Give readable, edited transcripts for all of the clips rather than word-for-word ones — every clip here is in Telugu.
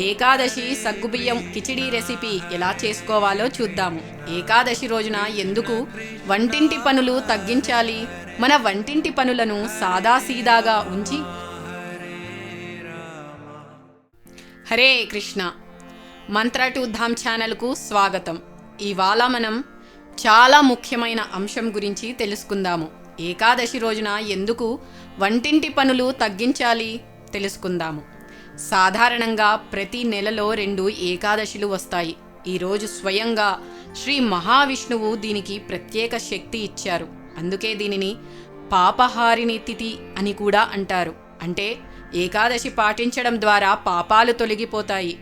ఏకాదశి సగ్గుబియ్యం కిచిడి రెసిపీ ఎలా చేసుకోవాలో చూద్దాము. ఏకాదశి రోజున ఎందుకు వంటింటి పనులు తగ్గించాలి? మన వంటింటి పనులను సాదాసీదాగా ఉంచి హరే కృష్ణ మంత్ర టు ధామ్ ఛానల్కు స్వాగతం. ఇవాళ మనం చాలా ముఖ్యమైన అంశం గురించి తెలుసుకుందాము. ఏకాదశి రోజున ఎందుకు వంటింటి పనులు తగ్గించాలి తెలుసుకుందాము. సాధారణంగా ప్రతి నెలలో 2 ఏకాదశులు వస్తాయి. ఈరోజు స్వయంగా శ్రీ మహావిష్ణువు దీనికి ప్రత్యేక శక్తి ఇచ్చారు. అందుకే దీనిని పాపహారిణి తిథి అని కూడా అంటారు. అంటే ఏకాదశి పాటించడం ద్వారా పాపాలు తొలగిపోతాయి,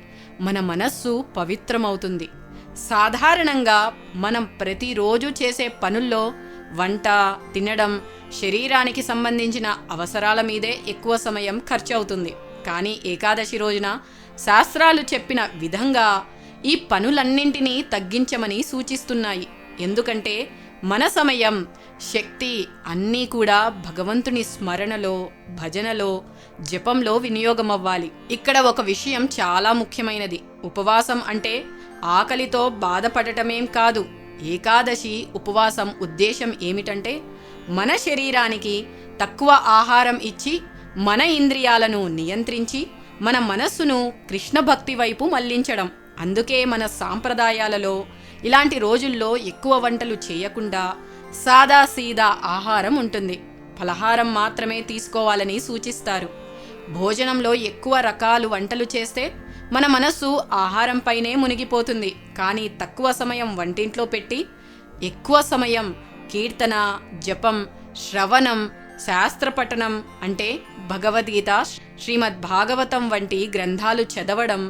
మన మనస్సు పవిత్రమవుతుంది. సాధారణంగా మనం ప్రతిరోజు చేసే పనుల్లో వంట, తినడం, శరీరానికి సంబంధించిన అవసరాల మీదే ఎక్కువ సమయం ఖర్చు అవుతుంది. కానీ ఏకాదశి రోజున శాస్త్రాలు చెప్పిన విధంగా ఈ పనులన్నింటినీ తగ్గించమని సూచిస్తున్నాయి. ఎందుకంటే మన సమయం, శక్తి అన్నీ కూడా భగవంతుని స్మరణలో, భజనలో, జపంలో వినియోగమవ్వాలి. ఇక్కడ ఒక విషయం చాలా ముఖ్యమైనది. ఉపవాసం అంటే ఆకలితో బాధపడటమేం కాదు. ఏకాదశి ఉపవాసం ఉద్దేశం ఏమిటంటే మన శరీరానికి తక్కువ ఆహారం ఇచ్చి, మన ఇంద్రియాలను నియంత్రించి, మన మనస్సును కృష్ణ భక్తి వైపు మళ్లించడం. అందుకే మన సాంప్రదాయాలలో ఇలాంటి రోజుల్లో ఎక్కువ వంటలు చేయకుండా సాదాసీదా ఆహారం ఉంటుంది. ఫలహారం మాత్రమే తీసుకోవాలని సూచిస్తారు. భోజనంలో ఎక్కువ రకాలు వంటలు చేస్తే మన మనస్సు ఆహారంపైనే మునిగిపోతుంది. కానీ తక్కువ సమయం వంటింట్లో పెట్టి ఎక్కువ సమయం కీర్తన, జపం, శ్రవణం, శాస్త్రపఠనం అంటే భగవద్గీత, శ్రీమద్ భాగవతం వంటి గ్రంథాలు చదవడం,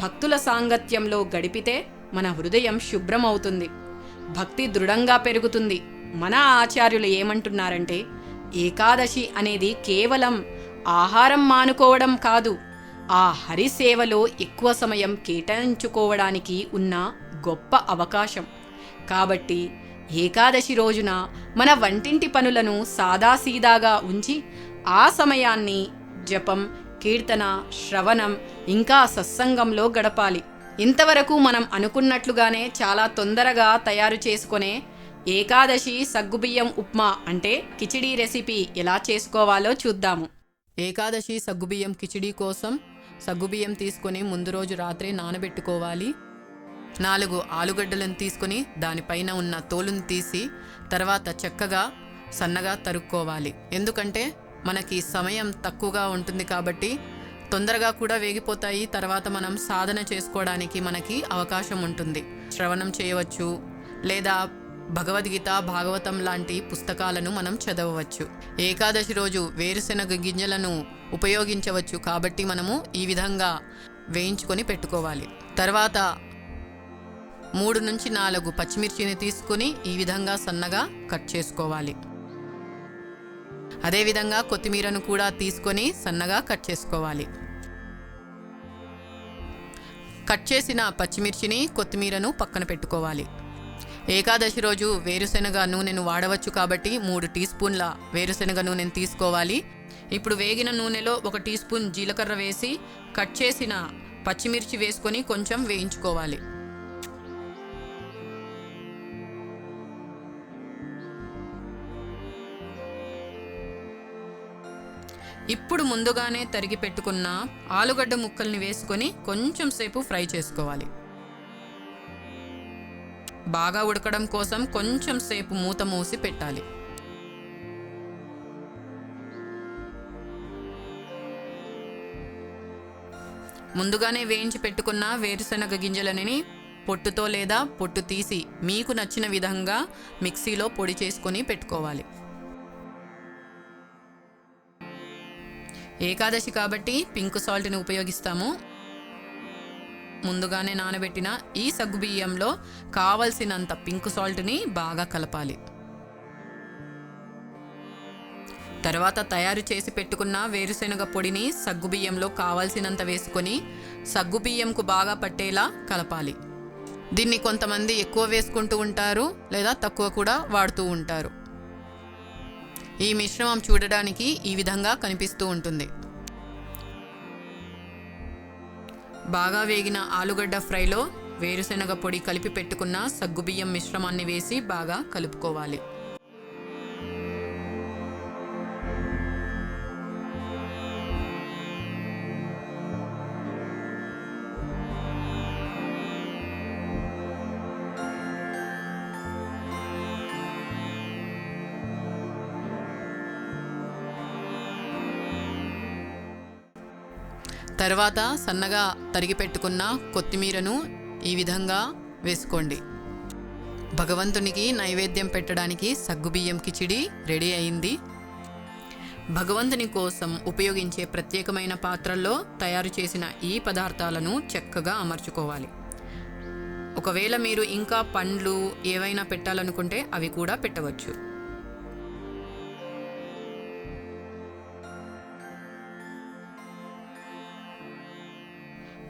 భక్తుల సాంగత్యంలో గడిపితే మన హృదయం శుభ్రమవుతుంది, భక్తి దృఢంగా పెరుగుతుంది. మన ఆచార్యులు ఏమంటున్నారంటే ఏకాదశి అనేది కేవలం ఆహారం మానుకోవడం కాదు, ఆ హరిసేవలో ఎక్కువ సమయం కేటాయించుకోవడానికి ఉన్న గొప్ప అవకాశం. కాబట్టి ఏకాదశి రోజున మన వంటింటి పనులను సాదాసీదాగా ఉంచి ఆ సమయాన్ని జపం, కీర్తన, శ్రవణం ఇంకా సత్సంగంలో గడపాలి. ఇంతవరకు మనం అనుకున్నట్లుగానే చాలా తొందరగా తయారు చేసుకునే ఏకాదశి సగ్గుబియ్యం ఉప్మా అంటే కిచిడి రెసిపీ ఎలా చేసుకోవాలో చూద్దాము. ఏకాదశి సగ్గుబియ్యం కిచిడి కోసం సగ్గుబియ్యం తీసుకొని ముందు రోజు రాత్రి నానబెట్టుకోవాలి. 4 ఆలుగడ్డలను తీసుకొని దానిపైన ఉన్న తోలును తీసి తర్వాత చక్కగా సన్నగా తరుక్కోవాలి. ఎందుకంటే మనకి సమయం తక్కువగా ఉంటుంది కాబట్టి తొందరగా కూడా వేగిపోతాయి. తర్వాత మనం సాధన చేసుకోవడానికి మనకి అవకాశం ఉంటుంది. శ్రవణం చేయవచ్చు, లేదా భగవద్గీత, భాగవతం లాంటి పుస్తకాలను మనం చదవవచ్చు. ఏకాదశి రోజు వేరుశెనగ గింజలను ఉపయోగించవచ్చు కాబట్టి మనము ఈ విధంగా వేయించుకొని పెట్టుకోవాలి. తర్వాత 3 నుంచి 4 పచ్చిమిర్చిని తీసుకుని ఈ విధంగా సన్నగా కట్ చేసుకోవాలి. అదేవిధంగా కొత్తిమీరను కూడా తీసుకొని సన్నగా కట్ చేసుకోవాలి. కట్ చేసిన పచ్చిమిర్చిని, కొత్తిమీరను పక్కన పెట్టుకోవాలి. ఏకాదశి రోజు వేరుశెనగ నూనెను వాడవచ్చు కాబట్టి 3 టీ స్పూన్ల వేరుశెనగ నూనెను తీసుకోవాలి. ఇప్పుడు వేగిన నూనెలో 1 టీ స్పూన్ జీలకర్ర వేసి కట్ చేసిన పచ్చిమిర్చి వేసుకొని కొంచెం వేయించుకోవాలి. ఇప్పుడు ముందుగానే తరిగి పెట్టుకున్న ఆలుగడ్డ ముక్కల్ని వేసుకొని కొంచెం సేపు ఫ్రై చేసుకోవాలి. బాగా ఉడకడం కోసం కొంచెం సేపు మూత మూసి పెట్టాలి. ముందుగానే వేయించి పెట్టుకున్న వేరుశెనగ గింజలని పొట్టుతో లేదా పొట్టు తీసి మీకు నచ్చిన విధంగా మిక్సీలో పొడి చేసుకొని పెట్టుకోవాలి. ఏకాదశి కాబట్టి పింక్ సాల్ట్ని ఉపయోగిస్తాము. ముందుగానే నానబెట్టిన ఈ సగ్గుబియ్యంలో కావలసినంత పింక్ సాల్ట్ని బాగా కలపాలి. తర్వాత తయారు చేసి పెట్టుకున్న వేరుశెనగ పొడిని సగ్గుబియ్యంలో కావలసినంత వేసుకొని సగ్గుబియ్యంకు బాగా పట్టేలా కలపాలి. దీన్ని కొంతమంది ఎక్కువ వేసుకుంటూ ఉంటారు, లేదా తక్కువ కూడా వాడుతూ ఉంటారు. ఈ మిశ్రమం చూడడానికి ఈ విధంగా కనిపిస్తూ ఉంటుంది. బాగా వేగిన ఆలుగడ్డ ఫ్రైలో వేరుశెనగ పొడి కలిపి పెట్టుకున్న సగ్గుబియ్యం మిశ్రమాన్ని వేసి బాగా కలుపుకోవాలి. తర్వాత సన్నగా తరిగి పెట్టుకున్న కొత్తిమీరను ఈ విధంగా వేసుకోండి. భగవంతునికి నైవేద్యం పెట్టడానికి సగ్గుబియ్యం కిచిడి రెడీ అయింది. భగవంతుని కోసం ఉపయోగించే ప్రత్యేకమైన పాత్రల్లో తయారు చేసిన ఈ పదార్థాలను చక్కగా అమర్చుకోవాలి. ఒకవేళ మీరు ఇంకా పండ్లు ఏవైనా పెట్టాలనుకుంటే అవి కూడా పెట్టవచ్చు.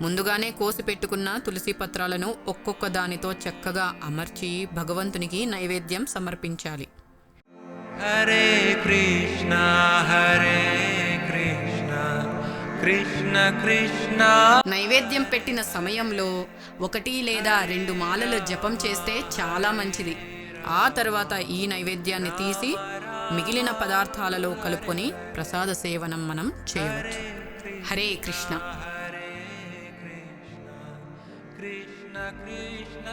ముందుగానే కోసి పెట్టుకున్న తులసి పత్రాలను ఒక్కొక్క దానితో చక్కగా అమర్చి భగవంతునికి నైవేద్యం సమర్పించాలి. హరే కృష్ణ హరే కృష్ణ కృష్ణ కృష్ణ. నైవేద్యం పెట్టిన సమయంలో 1 లేదా 2 మాలల జపం చేస్తే చాలా మంచిది. ఆ తర్వాత ఈ నైవేద్యాన్ని తీసి మిగిలిన పదార్థాలలో కలుపుకొని ప్రసాద సేవనం మనం చేయవచ్చు. హరే కృష్ణ. కృష్ణ కృష్ణ